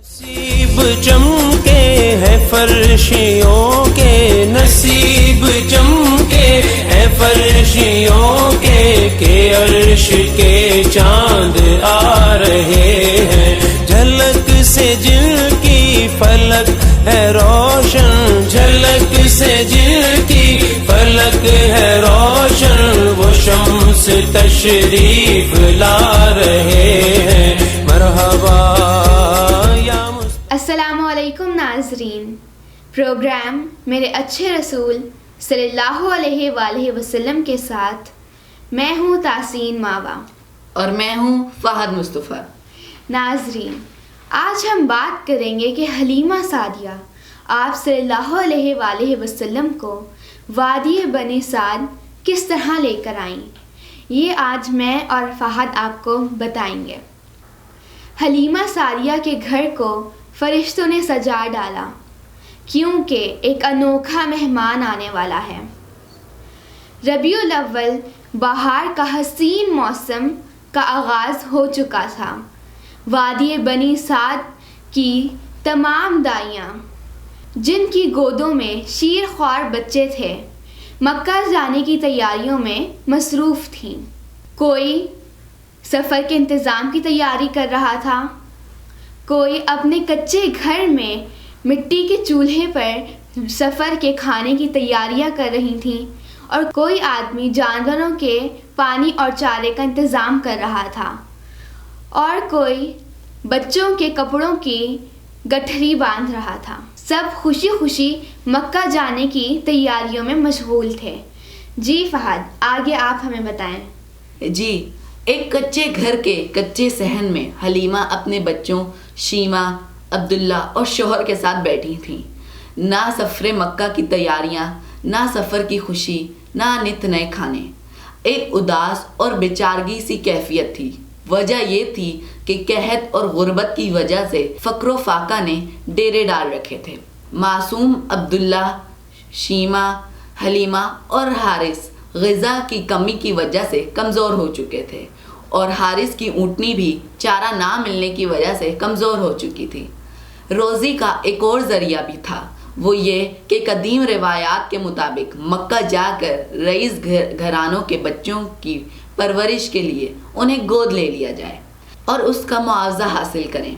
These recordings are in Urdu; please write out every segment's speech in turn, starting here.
نصیب چمکے ہے فرشیوں کے، نصیب چمکے ہے فرشیوں کے، کہ عرش کے چاند آ رہے ہیں، جھلک سے جن کی فلک ہے روشن، جھلک سے جن کی فلک ہے روشن، وہ شمس تشریف لا رہے ہیں، مرحبا۔ السلام علیکم ناظرین، پروگرام میرے اچھے رسول صلی اللہ علیہ وآلہ وسلم کے ساتھ میں ہوں تحسین ماوا اور میں ہوں فہد مصطفیٰ۔ ناظرین، آج ہم بات کریں گے کہ حلیمہ سعدیہ آپ صلی اللہ علیہ وآلہ وسلم کو وادی بنی سعد کس طرح لے کر آئیں، یہ آج میں اور فہد آپ کو بتائیں گے۔ حلیمہ سعدیہ کے گھر کو فرشتوں نے سجا ڈالا کیونکہ ایک انوکھا مہمان آنے والا ہے۔ ربیع الاول بہار کا حسین موسم کا آغاز ہو چکا تھا۔ وادی بنی سعد کی تمام دائیاں جن کی گودوں میں شیر خوار بچے تھے مکہ جانے کی تیاریوں میں مصروف تھیں۔ کوئی سفر کے انتظام کی تیاری کر رہا تھا، کوئی اپنے کچے گھر میں مٹی کے چولہے پر سفر کے کھانے کی تیاریاں کر رہی تھیں، اور کوئی آدمی جانوروں کے پانی اور چارے کا انتظام کر رہا تھا، اور کوئی بچوں کے کپڑوں کی گٹھری باندھ رہا تھا۔ سب خوشی خوشی مکہ جانے کی تیاریوں میں مشغول تھے۔ جی فہد، آگے آپ ہمیں بتائیں۔ جی، ایک کچے گھر کے کچے صحن میں حلیمہ اپنے بچوں شیما، عبداللہ اور شوہر کے ساتھ بیٹھی تھیں۔ نہ سفر مکہ کی تیاریاں، نہ سفر کی خوشی، نہ نت نئے کھانے، ایک اداس اور بیچارگی سی کیفیت تھی۔ وجہ یہ تھی کہ قحط اور غربت کی وجہ سے فقر و فاقہ نے ڈیرے ڈال رکھے تھے۔ معصوم، عبداللہ، شیما، حلیمہ اور حارث غذا کی کمی کی وجہ سے کمزور ہو چکے تھے، اور حارث کی اونٹنی بھی چارہ نہ ملنے کی وجہ سے کمزور ہو چکی تھی۔ روزی کا ایک اور ذریعہ بھی تھا، وہ یہ کہ قدیم روایات کے مطابق مکہ جا کر رئیس گھرانوں کے بچوں کی پرورش کے لیے انہیں گود لے لیا جائے اور اس کا معاوضہ حاصل کریں۔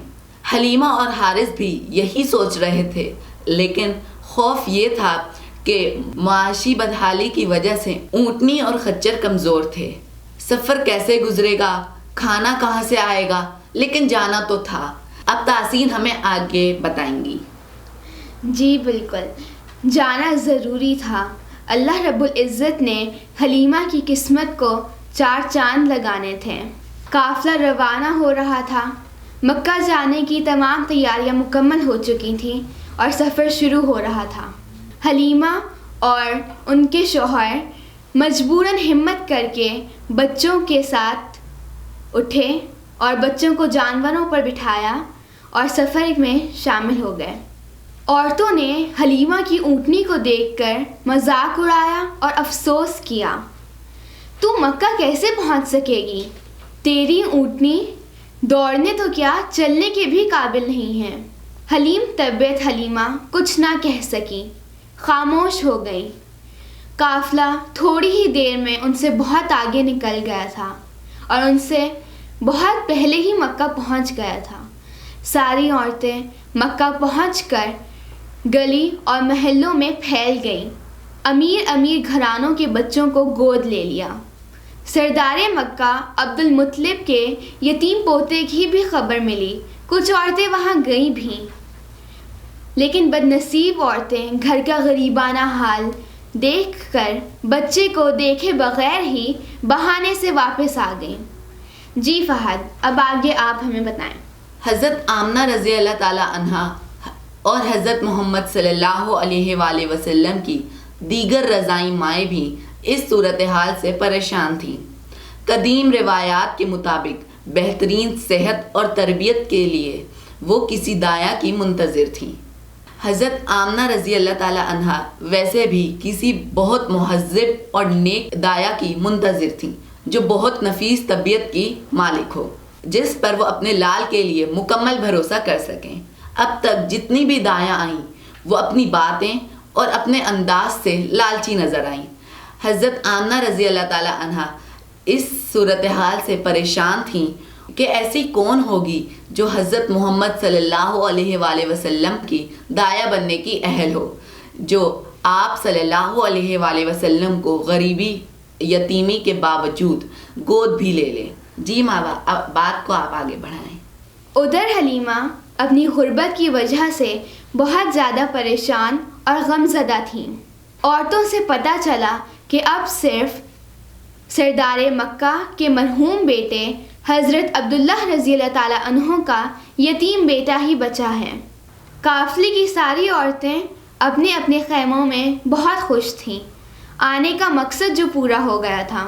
حلیمہ اور حارث بھی یہی سوچ رہے تھے، لیکن خوف یہ تھا کہ معاشی بدحالی کی وجہ سے اونٹنی اور خچر کمزور تھے۔ سفر کیسے گزرے گا، کھانا کہاں سے آئے گا، لیکن جانا تو تھا۔ اب تحسین ہمیں آگے بتائیں گی۔ جی بالکل، جانا ضروری تھا۔ اللہ رب العزت نے حلیمہ کی قسمت کو 4 چاند لگانے تھے۔ قافلہ روانہ ہو رہا تھا، مکہ جانے کی تمام تیاریاں مکمل ہو چکی تھیں اور سفر شروع ہو رہا تھا۔ حلیمہ اور ان کے شوہر مجبوراً ہمت کر کے بچوں کے ساتھ اٹھے اور بچوں کو جانوروں پر بٹھایا اور سفر میں شامل ہو گئے۔ عورتوں نے حلیمہ کی اونٹنی کو دیکھ کر مذاق اڑایا اور افسوس کیا، تو مکہ کیسے پہنچ سکے گی؟ تیری اونٹنی دوڑنے تو کیا چلنے کے بھی قابل نہیں ہے۔ حلیم طبیعت حلیمہ کچھ نہ کہہ سکی، خاموش ہو گئی۔ قافلہ تھوڑی ہی دیر میں ان سے بہت آگے نکل گیا تھا اور ان سے بہت پہلے ہی مکہ پہنچ گیا تھا۔ ساری عورتیں مکہ پہنچ کر گلی اور محلوں میں پھیل گئیں۔ امیر گھرانوں کے بچوں کو گود لے لیا۔ سردار مکہ عبد المطلب کے یتیم پوتے کی بھی خبر ملی۔ کچھ عورتیں وہاں گئیں بھی، لیکن بد نصیب عورتیں گھر کا غریبانہ حال دیکھ کر بچے کو دیکھے بغیر ہی بہانے سے واپس آ گئیں۔ جی فہد، اب آگے آپ ہمیں بتائیں۔ حضرت آمنہ رضی اللہ تعالیٰ عنہا اور حضرت محمد صلی اللہ علیہ وآلہ وسلم کی دیگر رضائی مائیں بھی اس صورتحال سے پریشان تھیں۔ قدیم روایات کے مطابق بہترین صحت اور تربیت کے لیے وہ کسی دایا کی منتظر تھیں۔ حضرت آمنہ رضی اللہ تعالیٰ عنہا ویسے بھی کسی بہت مہذب اور نیک دایا کی منتظر تھیں جو بہت نفیس طبیعت کی مالک ہو، جس پر وہ اپنے لال کے لیے مکمل بھروسہ کر سکیں۔ اب تک جتنی بھی دایاں آئیں وہ اپنی باتیں اور اپنے انداز سے لالچی نظر آئیں۔ حضرت آمنہ رضی اللہ تعالیٰ عنہا اس صورتحال سے پریشان تھیں کہ ایسی کون ہوگی جو حضرت محمد صلی اللہ علیہ وآلہ وسلم کی دایا بننے کی اہل ہو، جو آپ صلی اللہ علیہ وآلہ وسلم کو غریبی یتیمی کے باوجود گود بھی لے لے۔ جی ماوا، اب بات کو آپ آگے بڑھائیں۔ ادھر حلیمہ اپنی غربت کی وجہ سے بہت زیادہ پریشان اور غمزدہ تھیں۔ عورتوں سے پتہ چلا کہ اب صرف سردار مکہ کے مرحوم بیٹے حضرت عبداللہ رضی اللہ تعالیٰ عنہ کا یتیم بیٹا ہی بچا ہے۔ قافلے کی ساری عورتیں اپنے اپنے خیموں میں بہت خوش تھیں۔ آنے کا مقصد جو پورا ہو گیا تھا،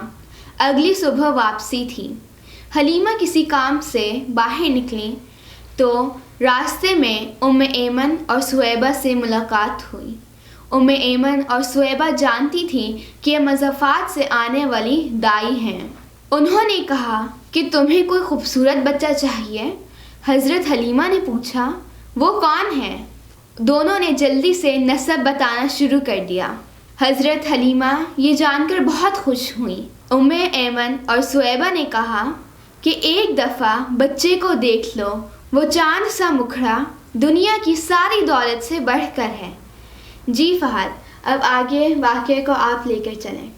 اگلی صبح واپسی تھی۔ حلیمہ کسی کام سے باہر نکلیں تو راستے میں ام ایمن اور سویبہ سے ملاقات ہوئی۔ ام ایمن اور سویبہ جانتی تھیں کہ یہ مضافات سے آنے والی دائی ہیں۔ انہوں نے کہا کہ تمہیں کوئی خوبصورت بچہ چاہیے؟ حضرت حلیمہ نے پوچھا، وہ کون ہے؟ دونوں نے جلدی سے نسب بتانا شروع کر دیا۔ حضرت حلیمہ یہ جان کر بہت خوش ہوئیں۔ ام ایمن اور سویبہ نے کہا کہ ایک دفعہ بچے کو دیکھ لو، وہ چاند سا مکھڑا دنیا کی ساری دولت سے بڑھ کر ہے۔ جی فہد، اب آگے واقعے کو آپ لے کر چلیں۔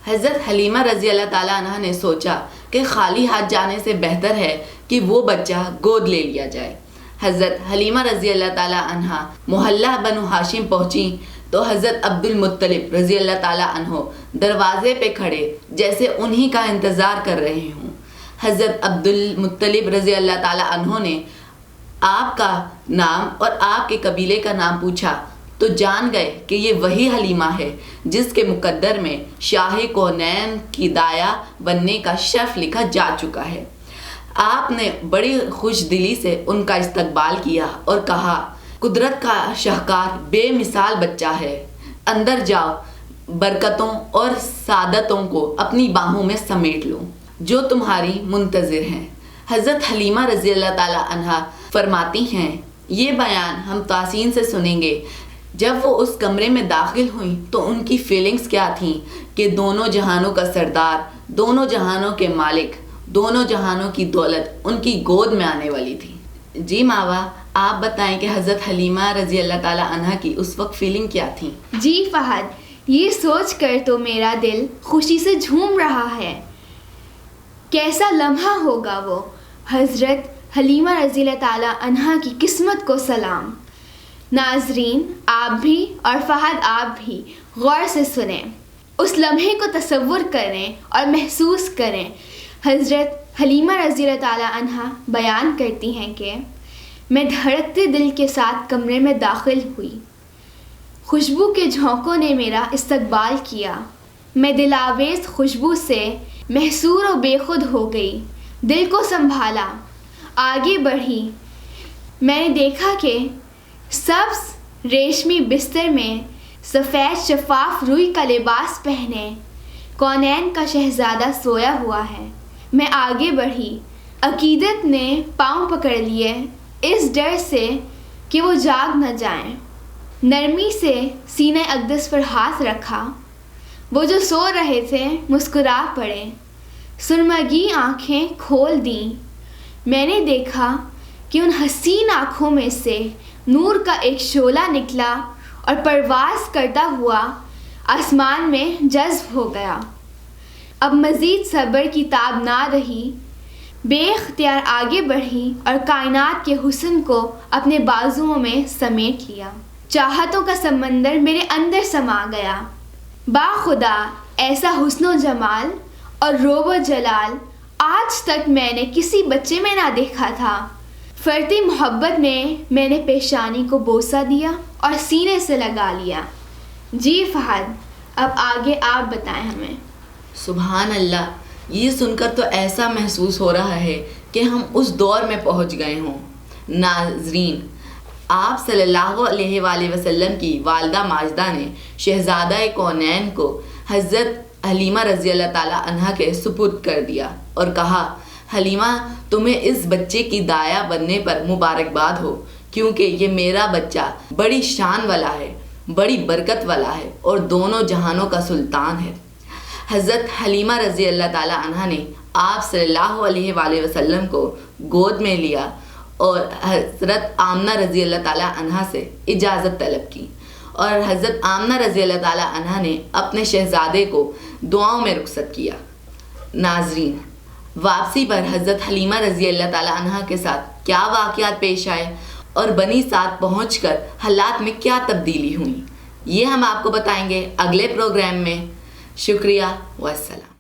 حضرت حلیمہ رضی اللہ تعالیٰ عنہ نے سوچا کہ خالی ہاتھ جانے سے بہتر ہے کہ وہ بچہ گود لے لیا جائے۔ حضرت حلیمہ رضی اللہ تعالیٰ عنہ محلہ بنو ہاشم پہنچیں تو حضرت عبد المطلب رضی اللہ تعالیٰ عنہ دروازے پہ کھڑے جیسے انہی کا انتظار کر رہے ہوں۔ حضرت عبد المطلب رضی اللہ تعالیٰ عنہ نے آپ کا نام اور آپ کے قبیلے کا نام پوچھا تو جان گئے کہ یہ وہی حلیمہ ہے جس کے مقدر میں شاہ کونین کی دایا بننے کا شرف لکھا جا چکا ہے۔ آپ نے بڑی خوش دلی سے ان کا استقبال کیا اور کہا، قدرت کا شاہکار بے مثال بچہ ہے، اندر جاؤ، برکتوں اور سعادتوں کو اپنی باہوں میں سمیٹ لو جو تمہاری منتظر ہیں۔ حضرت حلیمہ رضی اللہ تعالیٰ عنہ فرماتی ہیں، یہ بیان ہم تحسین سے سنیں گے۔ جب وہ اس کمرے میں داخل ہوئیں تو ان کی فیلنگز کیا تھیں کہ دونوں جہانوں کا سردار، دونوں جہانوں کے مالک، دونوں جہانوں کی دولت ان کی گود میں آنے والی تھی۔ جی ماوا، آپ بتائیں کہ حضرت حلیمہ رضی اللہ تعالیٰ عنہ کی اس وقت فیلنگ کیا تھی؟ جی فہد، یہ سوچ کر تو میرا دل خوشی سے جھوم رہا ہے۔ کیسا لمحہ ہوگا وہ۔ حضرت حلیمہ رضی اللہ تعالیٰ عنہ کی قسمت کو سلام۔ ناظرین، آپ بھی اور فہد آپ بھی غور سے سنیں، اس لمحے کو تصور کریں اور محسوس کریں۔ حضرت حلیمہ رضی اللہ تعالیٰ عنہ بیان کرتی ہیں کہ میں دھڑکتے دل کے ساتھ کمرے میں داخل ہوئی۔ خوشبو کے جھونکوں نے میرا استقبال کیا۔ میں دلاویز خوشبو سے محصور و بے خود ہو گئی۔ دل کو سنبھالا، آگے بڑھی۔ میں نے دیکھا کہ سبز ریشمی بستر میں سفید شفاف روئی کا لباس پہنے کونین کا شہزادہ سویا ہوا ہے۔ میں آگے بڑھی، عقیدت نے پاؤں پکڑ لیے اس ڈر سے کہ وہ جاگ نہ جائیں۔ نرمی سے سینہ اقدس پر ہاتھ رکھا۔ وہ جو سو رہے تھے مسکرا پڑے، سرمگی آنکھیں کھول دیں۔ میں نے دیکھا کہ ان حسین آنکھوں میں سے نور کا ایک شعلہ نکلا اور پرواز کرتا ہوا آسمان میں جذب ہو گیا۔ اب مزید صبر کی تاب نہ رہی، بے اختیار آگے بڑھی اور کائنات کے حسن کو اپنے بازوؤں میں سمیٹ لیا۔ چاہتوں کا سمندر میرے اندر سما گیا۔ با خدا ایسا حسن و جمال اور روب و جلال آج تک میں نے کسی بچے میں نہ دیکھا تھا۔ فرتی محبت میں نے پیشانی کو بوسہ دیا اور سینے سے لگا لیا۔ جی فہد، اب آگے آپ بتائیں ہمیں۔ سبحان اللہ، یہ سن کر تو ایسا محسوس ہو رہا ہے کہ ہم اس دور میں پہنچ گئے ہوں۔ ناظرین، آپ صلی اللہ علیہ وآلہ وسلم کی والدہ ماجدہ نے شہزادہ کونین کو حضرت حلیمہ رضی اللہ تعالیٰ عنہ کے سپرد کر دیا اور کہا، حلیمہ، تمہیں اس بچے کی دایا بننے پر مبارکباد ہو۔ کیونکہ یہ میرا بچہ بڑی شان والا ہے، بڑی برکت والا ہے اور دونوں جہانوں کا سلطان ہے۔ حضرت حلیمہ رضی اللہ تعالیٰ عنہ نے آپ صلی اللہ علیہ وآلہ وسلم کو گود میں لیا اور حضرت آمنہ رضی اللہ تعالیٰ عنہ سے اجازت طلب کی، اور حضرت آمنہ رضی اللہ تعالیٰ عنہ نے اپنے شہزادے کو دعاؤں میں رخصت کیا۔ ناظرین، واپسی پر حضرت حلیمہ رضی اللہ تعالیٰ عنہ کے ساتھ کیا واقعات پیش آئے اور بنی سعد پہنچ کر حالات میں کیا تبدیلی ہوئی، یہ ہم آپ کو بتائیں گے اگلے پروگرام میں۔ شکریہ والسلام۔